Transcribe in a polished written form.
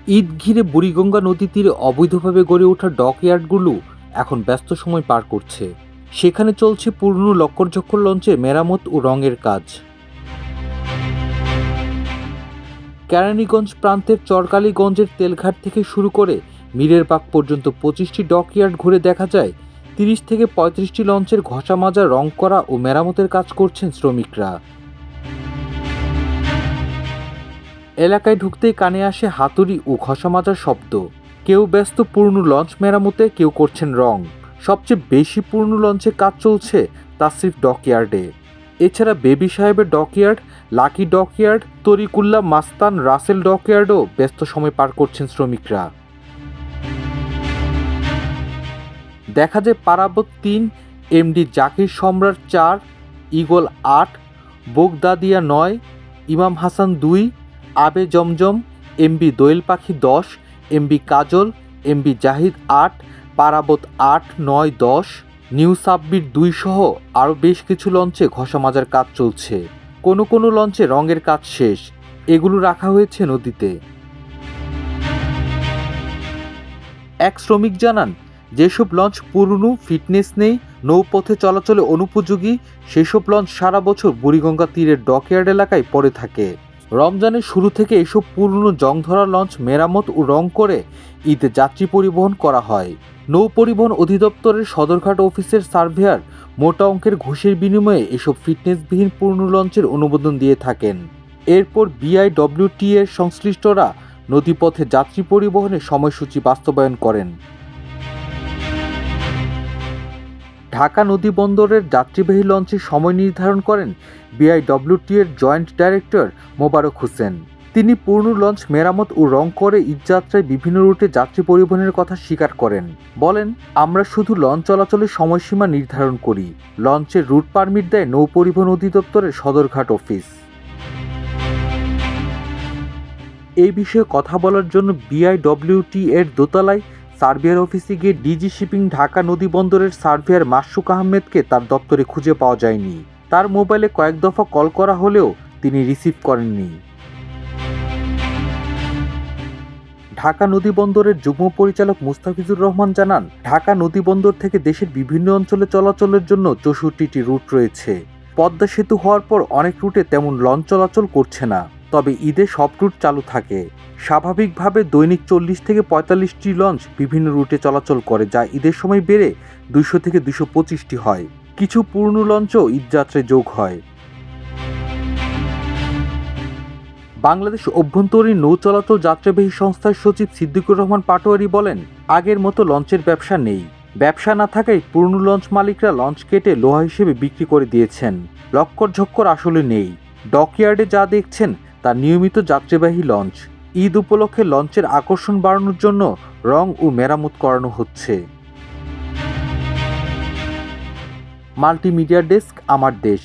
ঈদ ঘিরে বুড়িগঙ্গা নদী তীরে অবৈধভাবে গড়ে ওঠা ডকইয়ার্ডগুলো এখন ব্যস্ত সময় পার করছে। সেখানে চলছে পুরনো লক্করঝক্কর লঞ্চের মেরামত ও রঙের কাজ। কেরানীগঞ্জ প্রান্তের চরকালীগঞ্জের তেলঘাট থেকে শুরু করে মীরের বাগ পর্যন্ত 25টি ডকইয়ার্ড ঘুরে দেখা যায় 30 থেকে 35টি লঞ্চের ঘষা মাজা, রং করা ও মেরামতের কাজ করছেন শ্রমিকরা। এলাকায় ঢুকতেই কানে আসে হাতুড়ি ও ঘষা মাজার শব্দ। কেউ ব্যস্ত পুরনো লঞ্চ মেরামতে, কেউ করছেন রং। সবচেয়ে বেশি পুরনো লঞ্চে কাজ চলছে তাসরিফ ডকইয়ার্ডে। এছাড়া বেবি সাহেবের ডকইয়ার্ড, লাকি ডকইয়ার্ড, তরিকুল্লাহ মাস্তান রাসেল ডকইয়ার্ডও ব্যস্ত সময় পার করছেন শ্রমিকরা। দেখা যায় পারাবত 3, এমডি জাকির সম্রাট 4, ঈগল 8, বোগদাদিয়া 9, ইমাম হাসান 2, আবে জমজম, এমবি দোয়েল পাখি 10, এমবি কাজল, এমবি জাহিদ 8, পারাবত 8, 9, 10, নিউ সাব্বির 2 সহ আরও বেশ কিছু লঞ্চে ঘষা মাজার কাজ চলছে। কোনো কোনো লঞ্চে রঙের কাজ শেষ, এগুলো রাখা হয়েছে নদীতে। এক শ্রমিক জানান, যেসব লঞ্চ পুরনো, ফিটনেস নেই, নৌপথে চলাচলে অনুপযোগী, সেসব লঞ্চ সারা বছর বুড়িগঙ্গা তীরের ডকইয়ার্ড এলাকায় পড়ে থাকে। রমজানের শুরু থেকে এসব পুরনো জংধরা লঞ্চ মেরামত ও রং করে ঈদে যাত্রী পরিবহন করা হয়। নৌ পরিবহন অধিদপ্তরের সদরঘাট অফিসের সার্ভেয়ার মোটা অঙ্কের ঘুষের বিনিময়ে এসব ফিটনেসবিহীন পুরনো লঞ্চের অনুমোদন দিয়ে থাকেন। এরপর বিআইডব্লিউটি এর সংশ্লিষ্টরা নদীপথে যাত্রী পরিবহনের সময়সূচি বাস্তবায়ন করেন। ঢাকা নদী বন্দরের যাত্রীবাহী লঞ্চের সময় নির্ধারণ করেন বিআইডব্লিউটি এর জয়েন্ট ডাইরেক্টর মোবারক হোসেন। তিনি পুরনো লঞ্চ মেরামত ও রং করে ঈদযাত্রায় বিভিন্ন রুটে যাত্রী পরিবহনের কথা স্বীকার করেন। বলেন, আমরা শুধু লঞ্চ চলাচলের সময়সীমা নির্ধারণ করি। লঞ্চের রুট পারমিট দেয় নৌ পরিবহন অধিদপ্তরের সদরঘাট অফিস। এই বিষয়ে কথা বলার জন্য বিআইডব্লিউটি এর দোতলায় সার্ভেয়ার অফিসে গিয়ে ডিজি শিপিং ঢাকা নদী বন্দরের সার্ভেয়ার মাশরুক আহমেদকে তার দপ্তরে খুঁজে পাওয়া যায়নি। তার মোবাইলে কয়েক দফা কল করা হলেও তিনি রিসিভ করেননি। ঢাকা নদী বন্দরের যুগ্ম পরিচালক মুস্তাফিজুর রহমান জানান, ঢাকা নদী বন্দর থেকে দেশের বিভিন্ন অঞ্চলে চলাচলের জন্য 64টি রুট রয়েছে। পদ্মা সেতু হওয়ার পর অনেক রুটে তেমন লঞ্চ চলাচল করছে না, তবে ঈদে সব রুট চালু থাকে। স্বাভাবিকভাবে দৈনিক 40 থেকে 45টি লঞ্চ বিভিন্ন রুটে চলাচল করে, যা ঈদের সময় বেড়ে 200 থেকে 225টি হয়। কিছু পুরনো লঞ্চও ঈদযাত্রায় যোগ হয়। বাংলাদেশ অভ্যন্তরীণ নৌ চলাচল যাত্রাবাহী সংস্থার সচিব সিদ্দিকুর রহমান পাটোয়ারি বলেন, আগের মতো লঞ্চের ব্যবসা নেই। ব্যবসা না থাকায় পুরনো লঞ্চ মালিকরা লঞ্চ কেটে লোহা হিসেবে বিক্রি করে দিয়েছেন। লক্কর-ঝক্কর আসলে নেই। ডকইয়ার্ডে যা দেখছেন তা নিয়মিত যাত্রীবাহী লঞ্চ। ঈদ উপলক্ষে লঞ্চের আকর্ষণ বাড়ানোর জন্য রং ও মেরামত করানো হচ্ছে। মাল্টিমিডিয়া ডেস্ক, আমার দেশ।